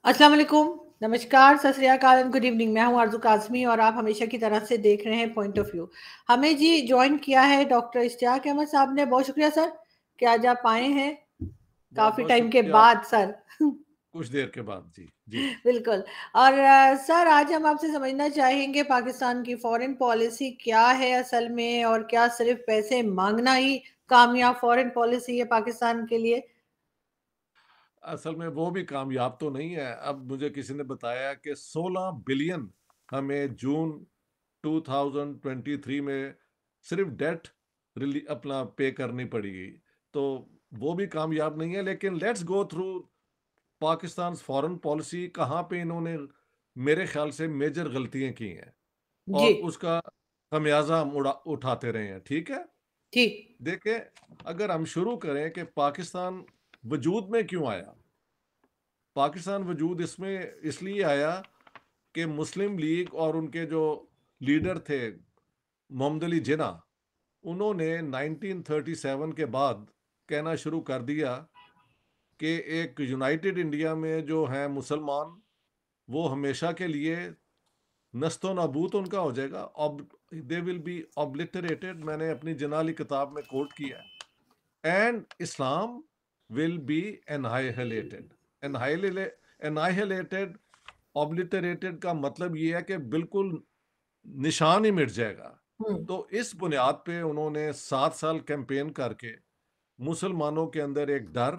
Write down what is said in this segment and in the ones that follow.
अस्सलाम वालेकुम, नमस्कार, सत श्री अकाल एंड गुड इवनिंग। मैं हूँ आरज़ू काज़मी और आप हमेशा की तरह से देख रहे हैं पॉइंट ऑफ व्यू। हमें जी जॉइन किया है डॉक्टर इश्तियाक अहमद साहब ने, बहुत शुक्रिया सर कि आज आप आए हैं बहुत काफ़ी बहुत टाइम के शुक्रिया। बाद सर। कुछ देर के बाद जी जी। बिल्कुल। और सर आज हम आपसे समझना चाहेंगे पाकिस्तान की फॉरेन पॉलिसी क्या है असल में, और क्या सिर्फ पैसे मांगना ही कामयाब फॉरेन पॉलिसी है पाकिस्तान के लिए? असल में वो भी कामयाब तो नहीं है। अब मुझे किसी ने बताया कि 16 बिलियन हमें जून 2023 में सिर्फ डेट रिली अपना पे करनी पड़ेगी। तो वो भी कामयाब नहीं है। लेकिन let's go through Pakistan foreign policy, कहाँ पे इन्होंने मेरे ख्याल से मेजर गलतियां की हैं जी। और उसका खमियाजा हम उठाते रहे हैं। ठीक है। ठीक। देखें, अगर हम शुरू करें कि पाकिस्तान वजूद में क्यों आया। पाकिस्तान वजूद इसमें इसलिए आया कि मुस्लिम लीग और उनके जो लीडर थे मोहम्मद अली जिन्ना, उन्होंने 1937 के बाद कहना शुरू कर दिया कि एक यूनाइटेड इंडिया में जो है मुसलमान, वो हमेशा के लिए नस्तो नाबूद उनका हो जाएगा। They will be obliterated. मैंने अपनी जनाली किताब में कोट किया है। And Islam will be annihilated. Annihilated, obliterated का मतलब ये है कि बिल्कुल निशान ही मिट जाएगा। हम्म। तो इस बुनियाद पे उन्होंने 7 साल कैंपेन करके मुसलमानों के अंदर एक डर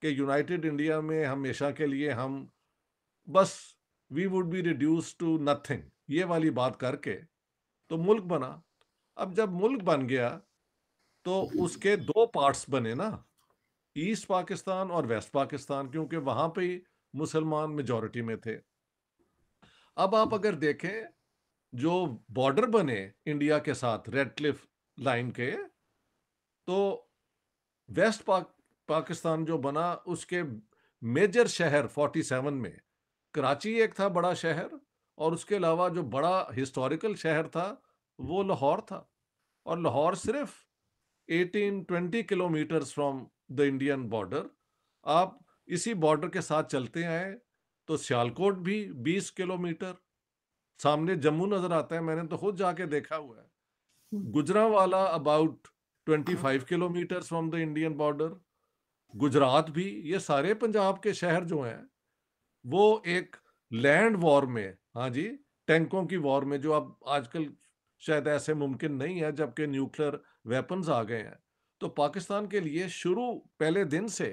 कि यूनाइटेड इंडिया में हमेशा के लिए हम बस we would be reduce to nothing, ये वाली बात करके तो मुल्क बना। अब जब मुल्क बन गया तो उसके दो पार्ट्स बने ना, ईस्ट पाकिस्तान और वेस्ट पाकिस्तान, क्योंकि वहां पे ही मुसलमान मेजॉरिटी में थे। अब आप अगर देखें, जो बॉर्डर बने इंडिया के साथ रेड क्लिफ लाइन के, तो वेस्ट पाकिस्तान जो बना, उसके मेजर शहर 47 में कराची एक था बड़ा शहर, और उसके अलावा जो बड़ा हिस्टोरिकल शहर था वो लाहौर था। और लाहौर सिर्फ 18-20 kilometres from the Indian border. आप इसी बॉर्डर के साथ चलते आए तो सियालकोट भी 20 किलोमीटर, सामने जम्मू नजर आता है, मैंने तो खुद जाके देखा हुआ है। Gujranwala about 25 kilometre from the Indian border. Gujarat भी, ये सारे पंजाब के शहर जो हैं वो एक लैंड वॉर में, हाँ जी, टैंकों की वॉर में, जो अब आजकल शायद ऐसे मुमकिन नहीं है जबकि न्यूक्लियर वेपन्स आ गए हैं। तो पाकिस्तान के लिए शुरू पहले दिन से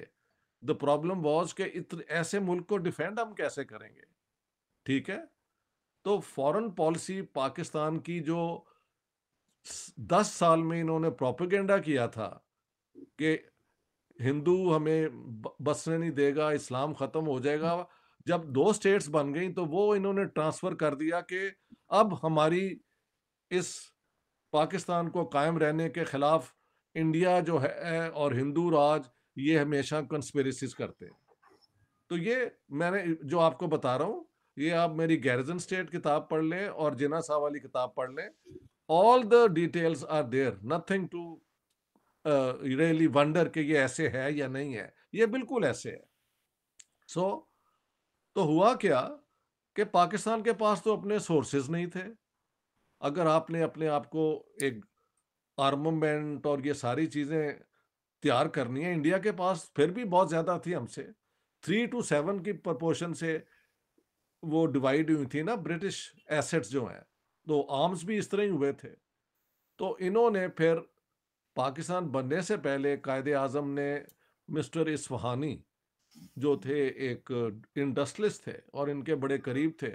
द प्रॉब्लम वाज कि ऐसे मुल्क को डिफेंड हम कैसे करेंगे। ठीक है। तो फॉरेन पॉलिसी पाकिस्तान की जो 10 साल में इन्होंने प्रोपेगेंडा किया था कि हिंदू हमें बसने नहीं देगा, इस्लाम खत्म हो जाएगा, जब दो स्टेट्स बन गई तो वो इन्होंने ट्रांसफर कर दिया कि अब हमारी इस पाकिस्तान को कायम रहने के खिलाफ इंडिया जो है और हिंदू राज, ये हमेशा कंस्पिरेसीज करते हैं। तो ये मैंने जो आपको बता रहा हूँ, ये आप मेरी गैरिजन स्टेट किताब पढ़ लें और जिना साहब वाली किताब पढ़ लें। All the details are there, nothing to really wonder कि ये ऐसे है या नहीं है, ये बिल्कुल ऐसे है। सो तो हुआ क्या कि पाकिस्तान के पास तो अपने सोर्सेज नहीं थे। अगर आपने अपने आप को एक आर्ममेंट और ये सारी चीजें तैयार करनी है, इंडिया के पास फिर भी बहुत ज्यादा थी हमसे। 3-7 की प्रपोर्शन से वो डिवाइड हुई थी ना ब्रिटिश एसेट्स जो हैं। तो आर्म्स भी इस तरह ही हुए थे। तो इन्होंने फिर पाकिस्तान बनने से पहले कायदे आजम ने मिस्टर इस्फहानी जो थे, एक इंडस्ट्रियलिस्ट थे और इनके बड़े करीब थे,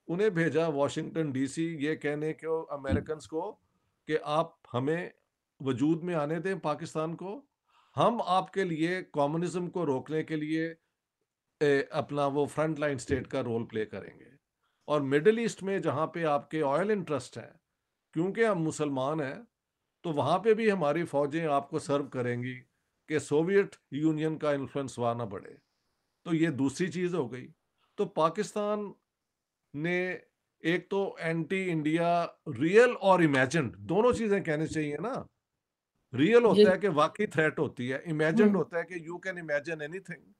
उन्हें भेजा वॉशिंगटन डीसी ये कहने को अमेरिकन को कि आप हमें वजूद में आने दें पाकिस्तान को, हम आपके लिए कम्युनिज्म को रोकने के लिए अपना वो फ्रंट लाइन स्टेट का रोल प्ले करेंगे। और मिडिल ईस्ट में जहाँ पे आपके ऑयल इंटरेस्ट हैं, क्योंकि हम मुसलमान हैं, तो वहाँ पे भी हमारी फौजें आपको सर्व करेंगी कि सोवियत यूनियन का इन्फ्लुएंस वहाँ ना बढ़े। तो ये दूसरी चीज़ हो गई। तो पाकिस्तान ने एक तो एंटी इंडिया, रियल और इमेजिन्ड दोनों चीज़ें कहनी चाहिए ना। रियल जी। होता है कि वाकई थ्रेट होती है, इमेजिन्ड हम्म। होता है कि यू कैन इमेजिन एनीथिंग।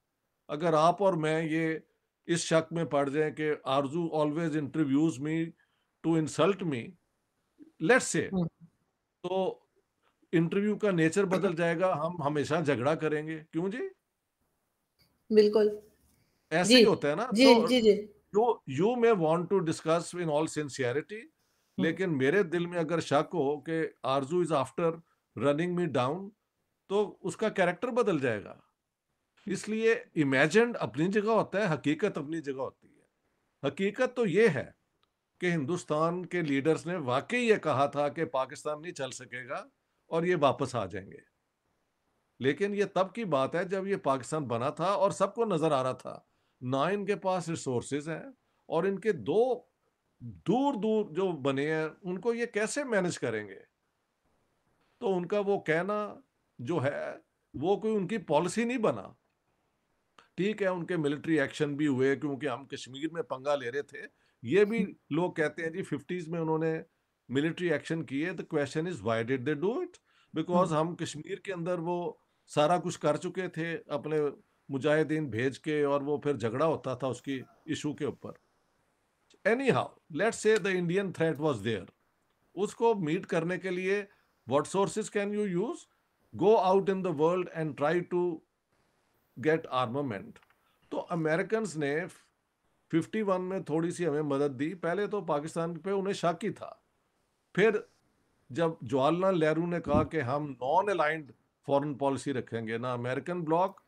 अगर आप और मैं ये इस शक में पड़ जाए कि Arzoo always interviews me to insult me, let's say, hmm, तो इंटरव्यू का नेचर बदल जाएगा, हम हमेशा झगड़ा करेंगे, क्यों जी? बिल्कुल। ऐसे जी ही होता है ना। जी तो जी जी। You may want to discuss in all sincerity, hmm, लेकिन मेरे दिल में अगर शक हो कि Arzoo is after running me down, तो उसका कैरेक्टर बदल जाएगा। इसलिए इमेजिन्ड अपनी जगह होता है, हकीकत अपनी जगह होती है। हकीकत तो ये है कि हिंदुस्तान के लीडर्स ने वाकई ये कहा था कि पाकिस्तान नहीं चल सकेगा और ये वापस आ जाएंगे। लेकिन ये तब की बात है जब ये पाकिस्तान बना था और सबको नजर आ रहा था ना इनके पास रिसोर्सेज हैं, और इनके दो दूर दूर जो बने हैं उनको ये कैसे मैनेज करेंगे। तो उनका वो कहना जो है, वो कोई उनकी पॉलिसी नहीं बना। ठीक है, उनके मिलिट्री एक्शन भी हुए क्योंकि हम कश्मीर में पंगा ले रहे थे, ये भी लोग कहते हैं जी 50s में उन्होंने मिलिट्री एक्शन किए। The question is why did they do it? Because hmm, हम कश्मीर के अंदर वो सारा कुछ कर चुके थे अपने मुजाहिदीन भेज के, और वो फिर झगड़ा होता था उसकी इशू के ऊपर। Anyhow, let's say the Indian threat was there. उसको मीट करने के लिए what sources can you use? Go out in the world and try to get armament. तो अमेरिकन ने 51 में थोड़ी सी हमें मदद दी। पहले तो पाकिस्तान पे उन्हें शक ही था। फिर जब जवाहरलाल नेहरू ने कहा कि हम नॉन अलाइंड फॉरेन पॉलिसी रखेंगे, ना अमेरिकन ब्लॉक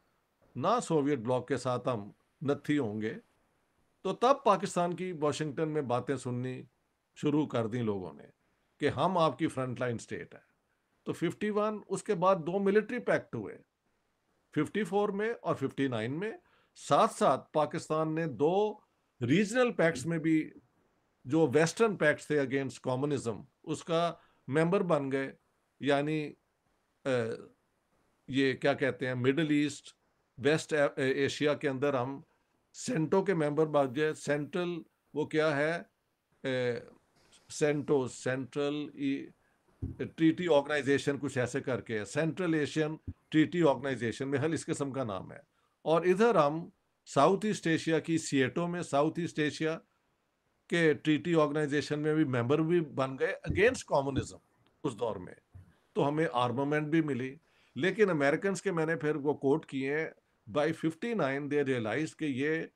ना सोवियत ब्लॉक के साथ हम नत्थी होंगे, तो तब पाकिस्तान की वॉशिंगटन में बातें सुननी शुरू कर दी लोगों ने कि हम आपकी फ्रंटलाइन स्टेट है। तो 51, उसके बाद दो मिलिट्री पैक्ट हुए 54 में और 59 में। साथ साथ पाकिस्तान ने दो रीजनल पैक्ट्स में भी, जो वेस्टर्न पैक्ट्स थे अगेंस्ट कम्युनिज्म, उसका मेंबर बन गए। यानी ये क्या कहते हैं, मिडल ईस्ट, वेस्ट एशिया के अंदर हम सेंटो के मेंबर बन गए। सेंट्रल, वो क्या है, सेंटो, सेंट्रल ट्रीटी ऑर्गेनाइजेशन कुछ ऐसे करके है, सेंट्रल एशियन ट्रीटी ऑर्गेनाइजेशन में हल इस किस्म का नाम है। और इधर हम साउथ ईस्ट एशिया की सीएटो में, साउथ ईस्ट एशिया के ट्रीटी ऑर्गेनाइजेशन में भी मेंबर भी बन गए अगेंस्ट कम्युनिज्म उस दौर में। तो हमें आर्मामेंट भी मिली। लेकिन अमेरिकन के मैंने फिर वो कोट किए, बाय 59 दे रियलाइज कि ये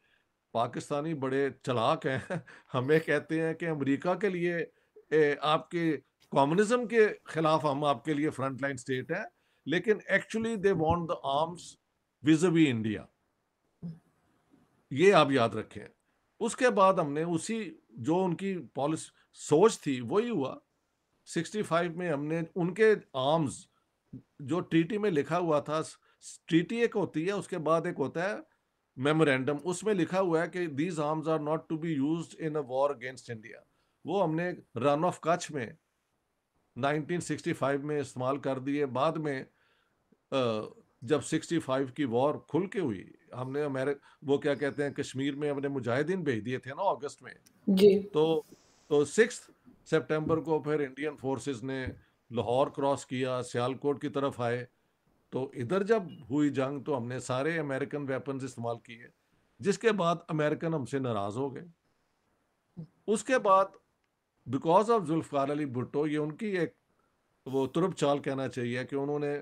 पाकिस्तानी बड़े चालाक हैं। हमें कहते हैं कि अमेरिका के लिए आपके कम्युनिज्म के खिलाफ हम आपके लिए फ्रंट लाइन स्टेट है, लेकिन actually they want the arms विज़-वी India. ये आप याद रखें। उसके बाद हमने उसी, जो उनकी पॉलिसी सोच थी वही हुआ। 65 में हमने उनके आर्म्स, जो ट्रीटी में लिखा हुआ था, ट्रीटी एक होती है, उसके बाद एक होता है मेमोरेंडम, उसमें लिखा हुआ है कि these arms are not to be used in a war against India. वो हमने रन ऑफ कच्छ में 1965 में इस्तेमाल कर दिए। बाद में जब 65 की वॉर खुल के हुई, हमने वो क्या कहते हैं, कश्मीर में अपने मुजाहिदीन भेज दिए थे ना अगस्त में। जी। तो 6 सितंबर को फिर इंडियन फोर्सेस ने लाहौर क्रॉस किया, सियालकोट की तरफ आए। तो इधर जब हुई जंग तो हमने सारे अमेरिकन वेपन्स इस्तेमाल किए, जिसके बाद अमेरिकन हमसे नाराज हो गए। उसके बाद बिकॉज ऑफ जुल्फकार अली भुट्टो, ये उनकी एक वो तुरप चाल कहना चाहिए कि उन्होंने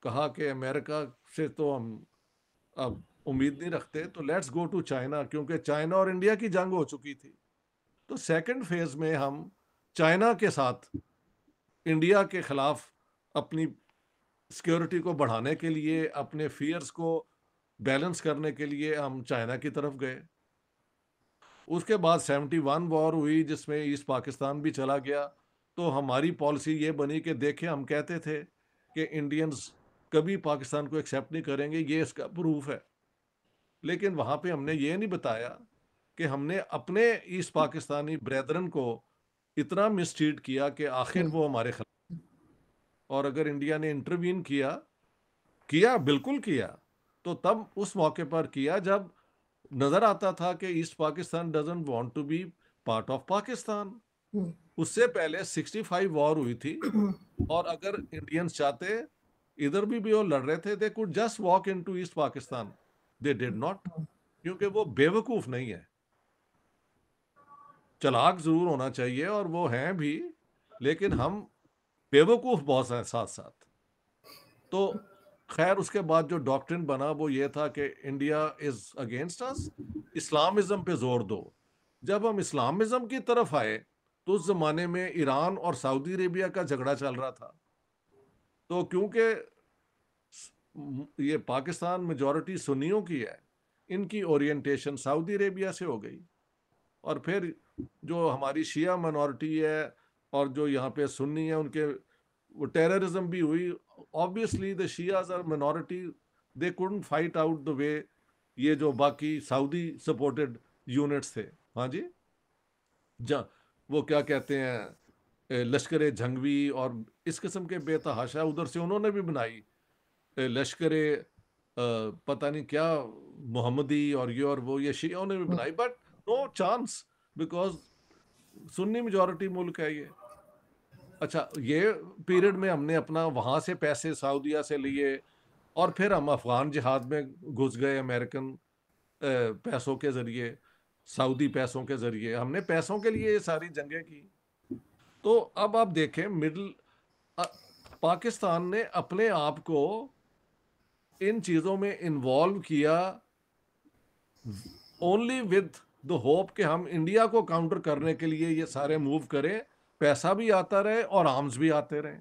कहा कि अमेरिका से तो हम अब उम्मीद नहीं रखते, तो लेट्स गो टू चाइना, क्योंकि चाइना और इंडिया की जंग हो चुकी थी। तो सेकंड फेज में हम चाइना के साथ इंडिया के खिलाफ अपनी सिक्योरिटी को बढ़ाने के लिए, अपने फियर्स को बैलेंस करने के लिए हम चाइना की तरफ गए। उसके बाद 71 वॉर हुई जिसमें ईस्ट पाकिस्तान भी चला गया। तो हमारी पॉलिसी ये बनी कि देखें, हम कहते थे कि इंडियंस कभी पाकिस्तान को एक्सेप्ट नहीं करेंगे, ये इसका प्रूफ है। लेकिन वहाँ पे हमने ये नहीं बताया कि हमने अपने ईस्ट पाकिस्तानी ब्रेदरन को इतना मिसट्रीट किया कि आखिर हम्म, वो हमारे खिलाफ। और अगर इंडिया ने इंटरवीन किया, किया बिल्कुल किया, तो तब उस मौके पर किया जब नजर आता था कि East Pakistan doesn't want to be part of Pakistan. Hmm, उससे पहले 65 वॉर हुई थी, हम्म, और अगर इंडियंस चाहते, इधर भी वो लड़ रहे थे, they could just walk into east Pakistan. They did not. क्योंकि वो बेवकूफ नहीं है, चालाक जरूर होना चाहिए और वो हैं भी, लेकिन हम बेवकूफ बहुत हैं साथ साथ। तो खैर उसके बाद जो डॉक्ट्रिन बना वो ये था कि India is against us, Islamism पे जोर दो। जब हम इस्लामिज्म की तरफ आए तो उस जमाने में ईरान और सऊदी अरेबिया का झगड़ा चल रहा था। तो क्योंकि ये पाकिस्तान मेजॉरिटी सुन्नियों की है, इनकी ओरिएंटेशन सऊदी अरेबिया से हो गई। और फिर जो हमारी शिया मिनॉरिटी है और जो यहाँ पे सुन्नी है, उनके वो टेररिज्म भी हुई। Obviously the Shias are minority, they couldn't fight out the way ये जो बाकी सऊदी सपोर्टेड यूनिट्स थे। हाँ जी, जा वो क्या कहते हैं, लश्कर जंगवी और इस किस्म के बेतहाशा उधर से उन्होंने भी बनाई, लश्कर पता नहीं क्या मोहम्मदी और ये और वो, ये शियाओं ने भी बनाई, बट नो चांस, बिकॉज सुन्नी मेजॉरिटी मुल्क है ये। अच्छा, ये पीरियड में हमने अपना वहां से पैसे सऊदीया से लिए और फिर हम अफगान जिहाद में घुस गए, अमेरिकन पैसों के जरिए, सऊदी पैसों के जरिए हमने पैसों के लिए ये सारी जंगें की। तो अब आप देखें पाकिस्तान ने अपने आप को इन चीजों में इन्वॉल्व किया ओनली विद द होप कि हम इंडिया को काउंटर करने के लिए ये सारे मूव करें, पैसा भी आता रहे और आर्म्स भी आते रहे।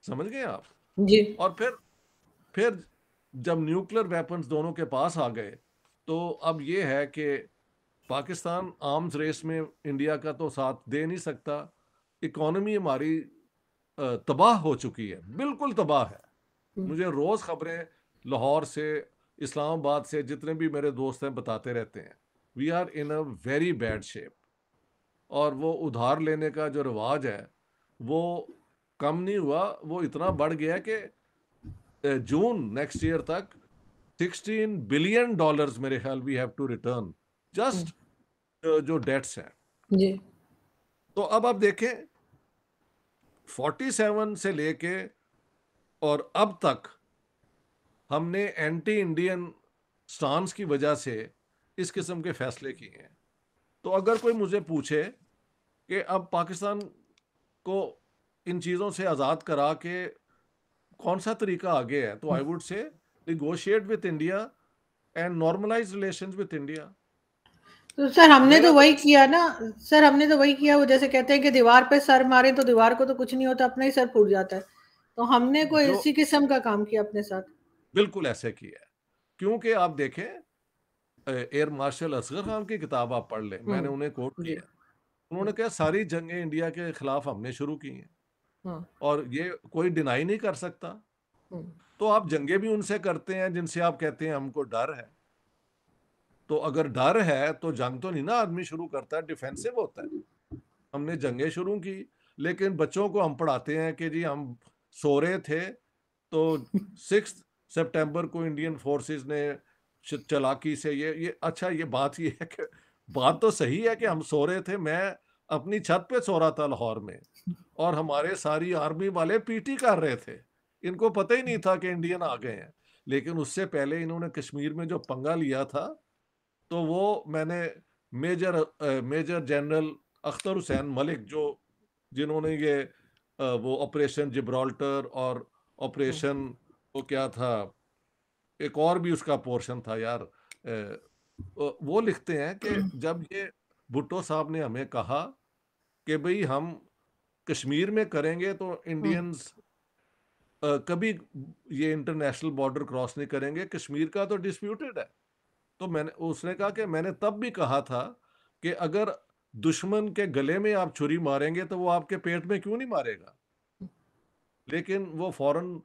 समझ गए आप? जी। और फिर जब न्यूक्लियर वेपन्स दोनों के पास आ गए तो अब ये है कि पाकिस्तान आर्म्स रेस में इंडिया का तो साथ दे नहीं सकता। इकोनॉमी हमारी तबाह हो चुकी है, बिल्कुल तबाह है। मुझे रोज खबरें लाहौर से, इस्लामाबाद से, जितने भी मेरे दोस्त हैं बताते रहते हैं, we are in a very bad shape. और वो उधार लेने का जो रिवाज है वो कम नहीं हुआ, वो इतना बढ़ गया कि जून नेक्स्ट ईयर तक $16 बिलियन मेरे ख्याल we have to return, just जो डेट्स हैं। जी। तो अब आप देखें 47 से लेके और अब तक हमने एंटी इंडियन स्टांस की वजह से इस किस्म के फैसले किए हैं। तो अगर कोई मुझे पूछे कि अब पाकिस्तान को इन चीज़ों से आज़ाद करा के कौन सा तरीका आगे है, तो I would say negotiate with India and normalise relations with India. तो सर हमने मेरा तो तो वही किया ना। सर हमने तो वही किया, वो जैसे कहते हैं कि दीवार पे सर मारे तो दीवार को तो कुछ नहीं होता, अपना ही सर फूट जाता है। तो हमने कोई जो इसी किस्म का काम किया अपने साथ। बिल्कुल ऐसे किया है, क्योंकि आप देखें एयर मार्शल असगर खान की किताब आप पढ़ लें, मैंने उन्हें कोट जी। किया। उन्होंने कहा सारी जंगें इंडिया के खिलाफ हमने शुरू की हैं हम्म। और ये कोई डिनाई नहीं कर सकता। हम्म। तो आप जंगें भी उनसे करते हैं जिनसे आप कहते हैं हमको डर है। तो अगर डर है तो जंग तो नहीं ना आदमी शुरू करता, डिफेंसिव होता है। हमने जंगें शुरू की, लेकिन बच्चों को हम पढ़ाते हैं कि जी हम सो रहे थे तो 6 सितंबर को इंडियन फोर्सेस ने चालाकी से ये अच्छा, ये बात ये है कि बात तो सही है कि हम सो रहे थे, मैं अपनी छत पे सो रहा था लाहौर में और हमारे सारी आर्मी वाले पीटी कर रहे थे, इनको पता ही नहीं था कि इंडियन आ गए हैं। लेकिन उससे पहले इन्होंने कश्मीर में जो पंगा लिया था, तो वो मैंने मेजर जनरल अख्तर हुसैन मलिक, जो जिन्होंने ये वो ऑपरेशन जिब्राल्टर और ऑपरेशन वो क्या था, एक और भी उसका पोर्शन था यार, वो लिखते हैं कि जब ये भुट्टो साहब ने हमें कहा कि भाई हम कश्मीर में करेंगे तो इंडियंस कभी ये इंटरनेशनल बॉर्डर क्रॉस नहीं करेंगे, कश्मीर का तो डिस्प्यूटेड है। तो मैंने उसने कहा कि मैंने तब भी कहा था कि अगर दुश्मन के गले में आप छुरी मारेंगे तो वो आपके पेट में क्यों नहीं मारेगा। लेकिन वो फॉरेन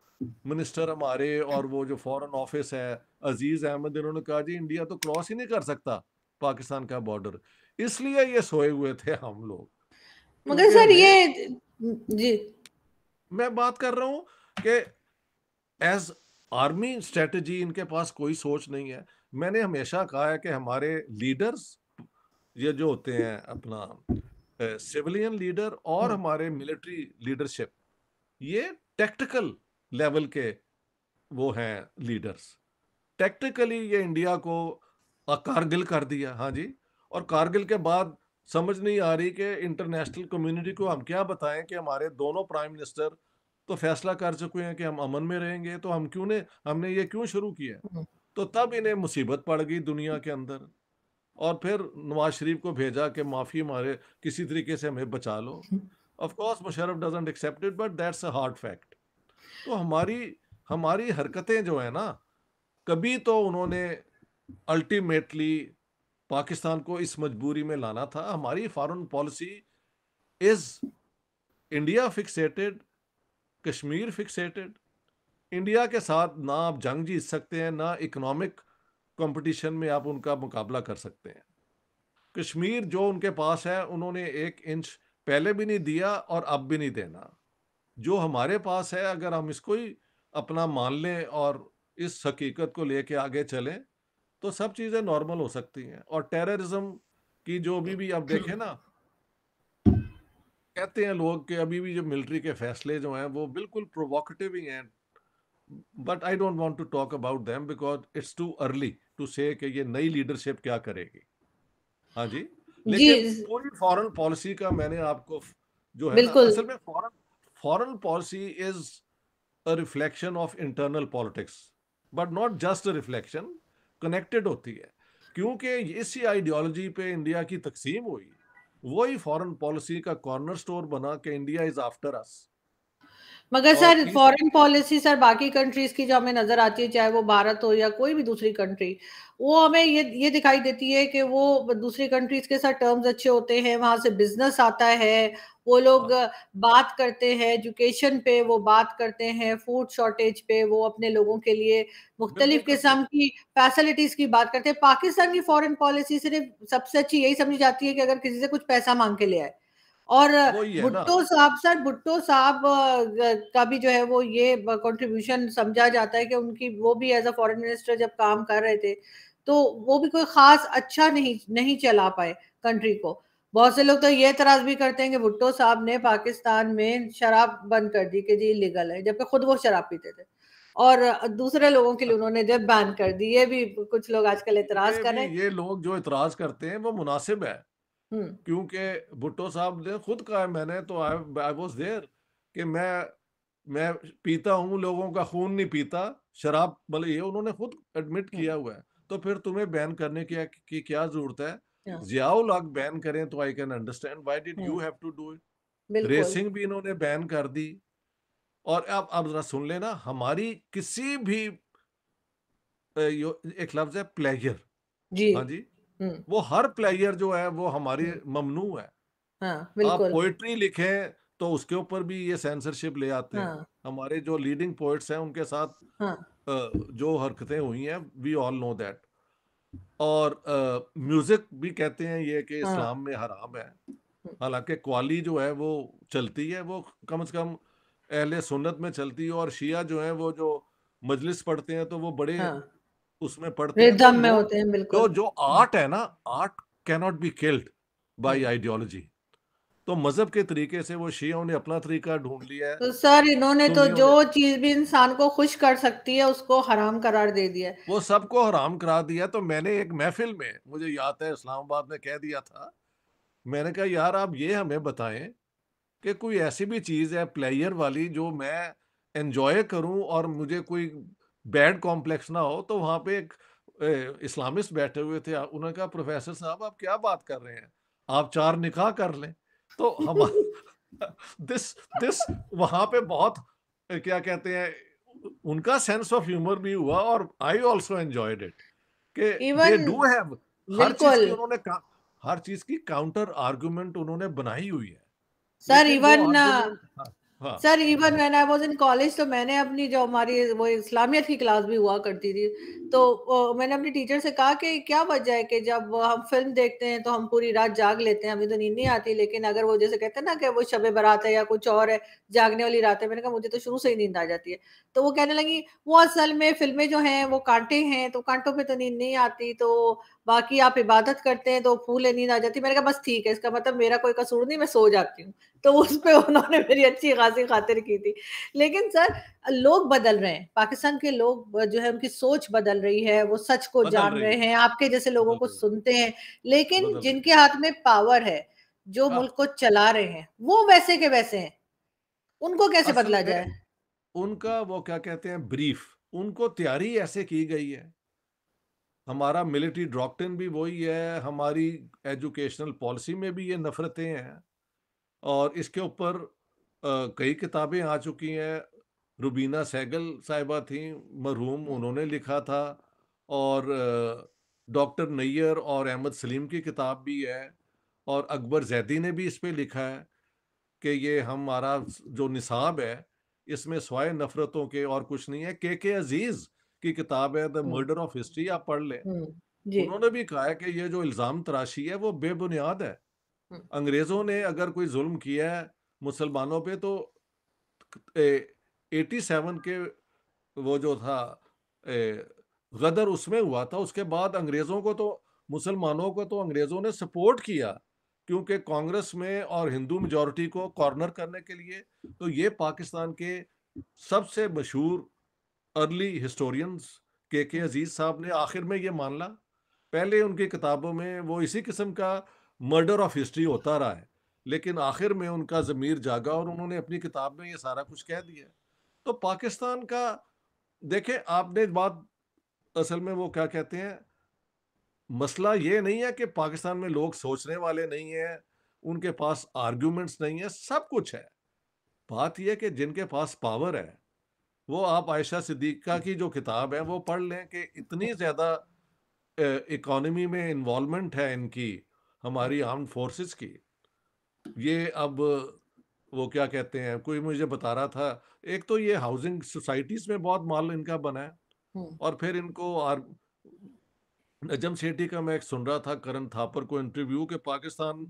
मिनिस्टर हमारे और वो जो फॉरेन ऑफिस है अजीज अहमद, इन्होंने कहा जी इंडिया तो क्रॉस ही नहीं कर सकता पाकिस्तान का बॉर्डर, इसलिए ये सोए हुए थे हम लोग। मगर क्योंकि सर हमें, ये जी। मैं बात कर रहा हूं कि एज आर्मी स्ट्रेटजी इनके पास कोई सोच नहीं है। मैंने हमेशा कहा है कि हमारे लीडर्स, ये जो होते हैं अपना सिविलियन लीडर और हमारे मिलिट्री लीडरशिप, ये टेक्टिकल लेवल के वो हैं लीडर्स। टेक्टिकली ये इंडिया को कारगिल कर दिया, हाँ जी। और कारगिल के बाद समझ नहीं आ रही कि इंटरनेशनल कम्युनिटी को हम क्या बताएं कि हमारे दोनों प्राइम मिनिस्टर तो फैसला कर चुके हैं कि हम अमन में रहेंगे, तो हमने ये क्यों शुरू किया? हम्म, तो तब इन्हें मुसीबत पड़ गई दुनिया के अंदर, और फिर नवाज शरीफ को भेजा कि माफी हमारे, किसी तरीके से हमें बचा लो। Of course Musharraf doesn't accept it, but that's a hard fact. तो हमारी हमारी हरकतें जो है ना, कभी तो उन्होंने अल्टीमेटली पाकिस्तान को इस मजबूरी में लाना था। हमारी foreign policy is India fixated, Kashmir fixated. India के साथ ना आप जंग जीत सकते हैं, ना इकोनॉमिक कंपटीशन में आप उनका मुकाबला कर सकते हैं। कश्मीर जो उनके पास है, उन्होंने 1 इंच पहले भी नहीं दिया और अब भी नहीं देना। जो हमारे पास है, अगर हम इसको ही अपना मान लें और इस हकीकत को लेके आगे चलें, तो सब चीज़ें नॉर्मल हो सकती हैं। और टेररिज्म की जो अभी भी आप देखें ना, कहते हैं लोग कि अभी भी जो मिलिट्री के फैसले जो हैं वो बिल्कुल प्रोवोकेटिव ही हैं, but I don't want to talk about them because it's too early to say कि ये नई लीडरशिप क्या करेगी। हाँ जी। जी लेकिन पूरी फॉरेन पॉलिसी का मैंने आपको जो है ना, बिल्कुल। असल में foreign foreign policy is a reflection of internal politics, but not just a reflection, connected होती है। क्योंकि इसी आइडियोलॉजी पे इंडिया की तकसीम हुई, वही फॉरेन पॉलिसी का कॉर्नर स्टोर बना के इंडिया इज आफ्टर अस। मगर और सर इस फॉरेन पॉलिसी सर बाकी कंट्रीज की जो हमें नजर आती है, चाहे वो भारत हो या कोई भी दूसरी कंट्री, वो हमें ये दिखाई देती है कि वो दूसरी कंट्रीज के साथ टर्म्स अच्छे होते हैं, वहां से बिजनेस आता है, वो लोग हाँ, बात करते हैं एजुकेशन पे, वो बात करते हैं फूड शॉर्टेज पे, वो अपने लोगों के लिए बिल्कुल मुख्तलिफ करते किस्म हैं। की फैसिलिटीज की बात करते हैं। पाकिस्तान की फॉरेन पॉलिसी सिर्फ सबसे अच्छी यही समझी जाती है कि अगर किसी से कुछ पैसा मांग के ले आए। और वही है ना। भुट्टो साहब, सर भुट्टो साहब का भी जो है वो ये कंट्रीब्यूशन समझा जाता है कि उनकी, वो भी एज अ फॉरेन मिनिस्टर जब काम कर रहे थे तो वो भी कोई खास अच्छा नहीं नहीं चला पाए कंट्री को। बहुत से लोग तो ये एतराज भी करते हैं कि भुट्टो साहब ने पाकिस्तान में शराब बंद कर दी कि जी इलीगल है, जबकि खुद वो शराब पीते थे, और दूसरे लोगों के लिए उन्होंने जब बैन कर दी। ये भी कुछ लोग आजकल एतराज ये कर भी, रहे हैं। ये लोग जो इतराज करते हैं वो मुनासिब है, हम्म। क्योंकि भुट्टो साहब ने खुद कहा है, मैंने तो आई आई वाज देयर, कि मैं पीता हूँ, लोगों का खून नहीं पीता, शराब, मतलब ये उन्होंने खुद एडमिट किया हम्म। हुआ है। तो फिर तुम्हें बैन करने की क्या जरूरत है? हाँ, जियाउल हक बैन करें तो I can understand, why did hmm, you have to do it? बिल्कुल। रेसिंग भी इन्होंने बैन कर दी। और अब जरा सुन लेना, हमारी किसी भी एक लफ्ज है प्लेजर, जी। हाँ जी, हम्म। वो हर प्लेयर जो है वो हमारी हम्म। ममनू है। हाँ, आप बिल्कुल। पोएट्री लिखें तो उसके ऊपर भी ये सेंसरशिप ले आते हैं। हाँ, हमारे जो लीडिंग पोएट्स हैं उनके साथ हाँ, जो हरकतें हुई हैं, वी ऑल नो दैट। और म्यूजिक भी कहते हैं ये कि हाँ, इस्लाम में हराम है। हुँ, हालांकि कव्वाली जो है वो चलती है, वो कम से कम अहले सुन्नत में चलती है। और शिया जो है वो जो मजलिस पढ़ते हैं तो वो बड़े हाँ, उसमें पढ़ते हैं। तो रिदम में लोग, होते हैं, बिल्कुल। जो हुँ, आर्ट है ना, art cannot be killed by hmm. Ideology. तो मजहब के तरीके से वो शियाओं ने अपना तरीका ढूंढ लिया है, तो सर इन्होंने तो सुन्नियों जो ने चीज़ भी इंसान को खुश कर सकती है, उसको हराम करार दे दिया है। वो सबको हराम करा दिया। तो मैंने एक महफिल में, मुझे याद है इस्लामाबाद में कह दिया था, मैंने कहा यार आप ये हमें बताएं कि कोई ऐसी भी चीज है प्लेयर वाली जो मैं एंजॉय करूं और मुझे कोई बैड कॉम्प्लेक्स ना हो। तो वहां पे एक इस्लामिस्ट बैठे हुए थे, उन्होंने कहा प्रोफेसर साहब आप क्या बात कर रहे हैं, आप 4 निकाह कर लें। तो हम दिस दिस वहां पे बहुत क्या कहते हैं, उनका सेंस ऑफ ह्यूमर भी हुआ, और आई ऑल्सो एंजॉयड इट, कि they even do have her चीज बिल्कुल। की हर चीज की काउंटर आर्गुमेंट उन्होंने बनाई हुई है। सर लेकिन वो इवन आर्गुमेंट, हाँ, हाँ, sir even when I was in college, तो मैंने अपनी जो हमारी वो इस्लामियत की क्लास भी हुआ करती थी, तो मैंने अपनी टीचर से कहा कि क्या वजह है कि जब हम फिल्म देखते हैं तो हम पूरी रात जाग लेते हैं, हमें तो नींद नहीं आती, लेकिन अगर वो जैसे कहते हैं ना कि वो शब बारात है या कुछ और है, जागने वाली रात है, मैंने कहा मुझे तो शुरू से ही नींद आ जाती है। तो वो कहने लगी वो असल में फिल्में जो हैं वो कांटे हैं, तो कांटों पे तो नींद नहीं आती, तो बाकी आप इबादत करते हैं तो फूल नींद आ जाती है। मैंने कहा बस ठीक है, इसका मतलब मेरा कोई कसूर नहीं, मैं सो जाती हूँ। तो उस पे उन्होंने मेरी अच्छी खासी खातिर की थी। लेकिन सर, लोग बदल रहे हैं, पाकिस्तान के लोग जो है उनकी सोच बदल रही है, वो सच को बदल जान रही रहे है, हैं, आपके जैसे लोगों बदल को रही है, सुनते हैं। लेकिन बदल रही जिनके है। हाथ में पावर है, जो हाँ, मुल्क को चला रहे हैं, वो वैसे के वैसे हैं, उनको कैसे असल बदला में जाए? उनका वो क्या कहते हैं ब्रीफ, उनको तैयारी ऐसे की गई है। हमारा मिलिट्री डॉक्ट्रिन भी वही है, हमारी एजुकेशनल पॉलिसी में भी ये नफरतें हैं, और इसके ऊपर कई किताबें आ चुकी हैं। रुबीना सहगल साहिबा थी मरहूम, हम्म, उन्होंने लिखा था, और डॉक्टर नैयर और अहमद सलीम की किताब भी है, और अकबर जैदी ने भी इस पे लिखा है कि ये हमारा जो निसाब है इसमें स्वाय नफरतों के और कुछ नहीं है। के अजीज की किताब है the hmm, murder of history, आप पढ़ लें। जी। उन्होंने भी कहा है कि ये जो इल्ज़ाम तराशी है वो बेबुनियाद है। हम्म, अंग्रेज़ों ने अगर कोई जुल्म किया है मुसलमानों पे, तो 87 के वो जो था ए, गदर, उसमें हुआ था। उसके बाद अंग्रेज़ों को तो, मुसलमानों को तो अंग्रेज़ों ने सपोर्ट किया, क्योंकि कांग्रेस में और हिंदू मेजॉरिटी को कॉर्नर करने के लिए। तो ये पाकिस्तान के सबसे मशहूर अर्ली हिस्टोरियंस के हम्म, अजीज साहब ने आखिर में ये मान ला। पहले उनकी किताबों में वो इसी किस्म का मर्डर ऑफ हिस्ट्री होता रहा है, लेकिन आखिर में उनका ज़मीर जागा और उन्होंने अपनी किताब में ये सारा कुछ कह दिया। तो पाकिस्तान का, देखें आपने बात, असल में वो क्या कहते हैं, मसला ये नहीं है कि पाकिस्तान में लोग सोचने वाले नहीं हैं, उनके पास आर्ग्यूमेंट्स नहीं है, सब कुछ है। बात यह है कि जिनके पास पावर है, वो आप आयशा सिद्दीका की जो किताब है वो पढ़ लें कि इतनी ज़्यादा इकोनॉमी में इन्वॉल्वमेंट है इनकी, हमारी आर्म्ड फोर्सेस की। ये अब वो क्या कहते हैं, कोई मुझे बता रहा था, एक तो ये हाउसिंग सोसाइटीज में बहुत माल इनका बना है, हम्म, और फिर इनको नजम सेठी का मैं एक सुन रहा था, करण थापर को इंटरव्यू, के पाकिस्तान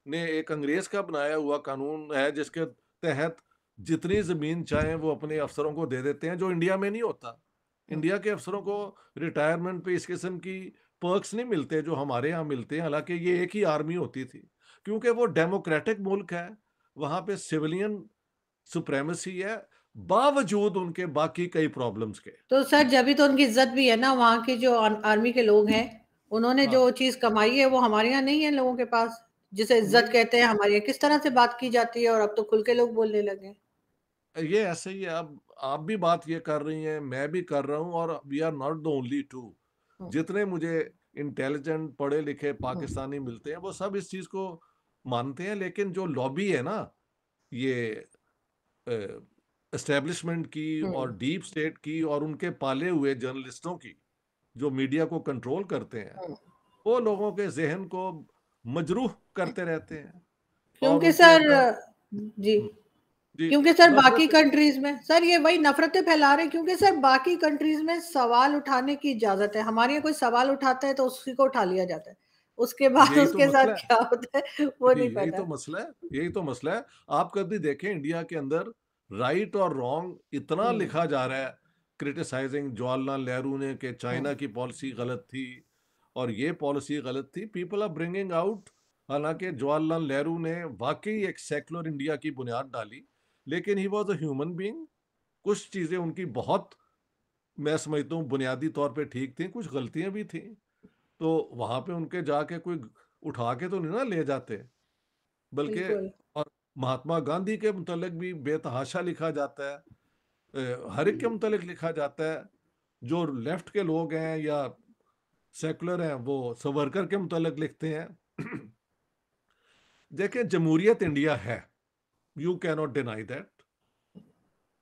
ने एक अंग्रेज का बनाया हुआ कानून है जिसके तहत जितनी जमीन चाहें वो अपने अफसरों को दे देते हैं, जो इंडिया में नहीं होता। हम्म, इंडिया के अफसरों को रिटायरमेंट पे इस किस्म की पर्क्स नहीं मिलते जो हमारे यहाँ मिलते हैं, हालांकि ये एक ही आर्मी होती थी, क्योंकि वो डेमोक्रेटिक मुल्क है, वहां पे सिविलियन सुप्रेमेसी है, बावजूद उनके बाकी कई प्रॉब्लम्स के। तो सर, जब तो उनकी इज्जत भी है ना, वहाँ के जो आर्मी के लोग हैं, उन्होंने जो हाँ, चीज कमाई है वो हमारे यहाँ नहीं है लोगों के पास, जिसे इज्जत नहीं, कहते हैं हमारे यहाँ। किस तरह से बात की जाती है, और अब तो खुल के लोग बोलने लगे। ये ऐसे ही है। अब आप भी बात ये कर रही हैं, मैं भी कर रहा हूँ, और we are not the only two. Hmm, जितने मुझे इंटेलिजेंट पढ़े लिखे हम्म, पाकिस्तानी मिलते हैं वो सब इस चीज को मानते हैं, लेकिन जो लॉबी है ना, ये एस्टेब्लिशमेंट की हम्म, और डीप स्टेट की और उनके पाले हुए जर्नलिस्टों की, जो मीडिया को कंट्रोल करते हैं, हम्म। वो लोगों के जहन को मजरूह करते रहते हैं, और क्योंकि उनके सर, अंदर जी, जी क्योंकि सर बाकी नफरत। कंट्रीज में, सर ये वही नफरतें फैला रहे हैं, क्योंकि सर बाकी कंट्रीज में सवाल उठाने की इजाजत है, हमारे यहाँ कोई सवाल उठाता है तो उसी को उठा लिया जाता है, उसके बाद यही तो उसके साथ मसला है, क्या होता है वो नहीं यही पता। तो मसला है, यही तो मसला है। आप कभी देखें इंडिया के अंदर राइट और रॉन्ग इतना हम्म, लिखा जा रहा है, क्रिटिसाइजिंग जवाहरलाल नेहरू ने कि हम्म, चाइना की पॉलिसी गलत थी और ये पॉलिसी गलत थी, पीपल आर ब्रिंगिंग आउट। हालांकि जवाहरलाल नेहरू ने वाकई एक सेकुलर इंडिया की बुनियाद डाली, लेकिन he was a human being. कुछ चीजें उनकी बहुत, मैं समझता हूँ, बुनियादी तौर पे ठीक थी, कुछ गलतियां भी थी। तो वहां पे उनके जाके कोई उठा के तो नहीं ना ले जाते, बल्कि, बिल्कुल। और महात्मा गांधी के मुतलक भी बेतहाशा लिखा जाता है, हर एक के मुतलक लिखा जाता है। जो लेफ्ट के लोग हैं या सेकुलर हैं वो सावरकर के मुतलक लिखते हैं। देखें, जमहूरियत इंडिया है, you can not deny that,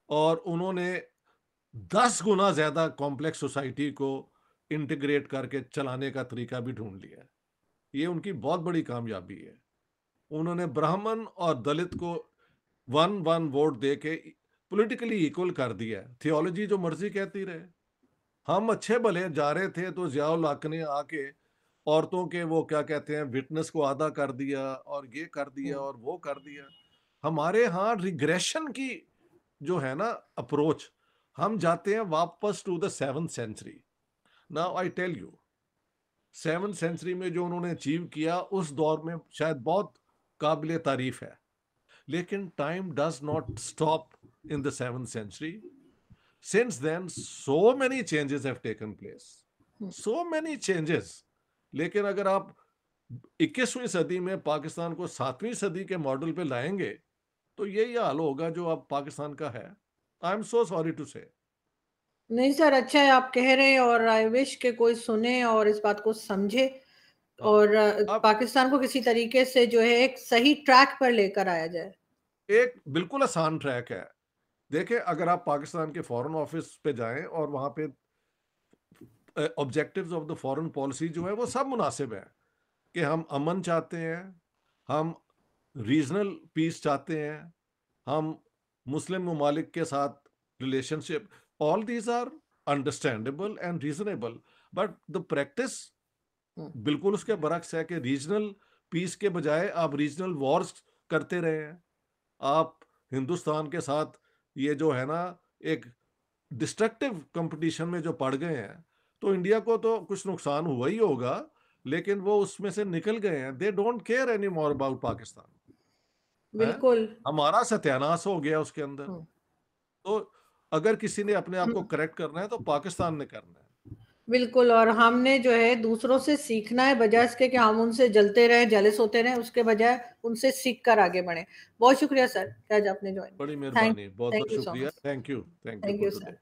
और उन्होंने 10 गुना ज्यादा कॉम्प्लेक्स सोसाइटी को इंटीग्रेट करके चलाने का तरीका भी ढूंढ लिया है। ये उनकी बहुत बड़ी कामयाबी है। उन्होंने ब्राह्मण और दलित को वन वन वोट दे के पॉलिटिकली इक्वल कर दिया है। थियोलॉजी जो मर्जी कहती रहे, हम अच्छे भले जा रहे थे तो जियाउल हक ने आके औरतों के वो क्या कहते हैं विटनेस को आधा कर दिया, और ये कर दिया हम्म, और वो कर दिया। हमारे यहाँ रिग्रेशन की जो है ना अप्रोच, हम जाते हैं वापस to the 7th century. Now I tell you, 7th century में जो उन्होंने अचीव किया उस दौर में शायद बहुत काबिल तारीफ है, लेकिन time does not stop in the 7th century. Since then, so many changes have taken place. So many changes. लेकिन अगर आप 21वीं सदी में पाकिस्तान को 7वीं सदी के मॉडल पे लाएंगे तो यही हाल होगा जो अब पाकिस्तान का है. I am so sorry to say. नहीं सर, अच्छा है आप कह रहे हैं, और आई विश के कोई सुने और इस बात को समझे और अब पाकिस्तान को किसी तरीके से जो है एक सही ट्रैक पर लेकर आया जाए. एक बिल्कुल आसान ट्रैक है. देखिए, अगर आप पाकिस्तान के फॉरेन ऑफिस पे जाएं और वहां पे objectives of the foreign policy जो है वो सब मुनासिब है कि हम अमन चाहते हैं, हम रीजनल पीस चाहते हैं, हम मुस्लिम ममालिक के साथ relationship, all these are understandable and reasonable. But the practice बिल्कुल उसके बरक्स है कि रीजनल पीस के बजाय आप रीजनल वॉर्स करते रहे हैं. आप हिंदुस्तान के साथ ये जो है ना एक डिस्ट्रक्टिव कंपटीशन में जो पड़ गए हैं, तो इंडिया को तो कुछ नुकसान हुआ ही होगा, लेकिन वो उसमें से निकल गए हैं. They don't care any more about Pakistan. है, बिल्कुल. हमारा सत्यानाश हो गया उसके अंदर. हम्म. तो अगर किसी ने अपने आप को करेक्ट करना है तो पाकिस्तान ने करना है. बिल्कुल, और हमने जो है दूसरों से सीखना है, बजाय इसके कि हम उनसे जलते रहे, जेलस होते रहे, उसके बजाय उनसे सीख कर आगे बढ़े. बहुत शुक्रिया सर कि आज आपने ज्वाइन बड़ी किया. थैंक मेहरबानी, बहुत बहुत थैंक यू सो शुक्रिया. Much. Thank you thank for you today. Sir.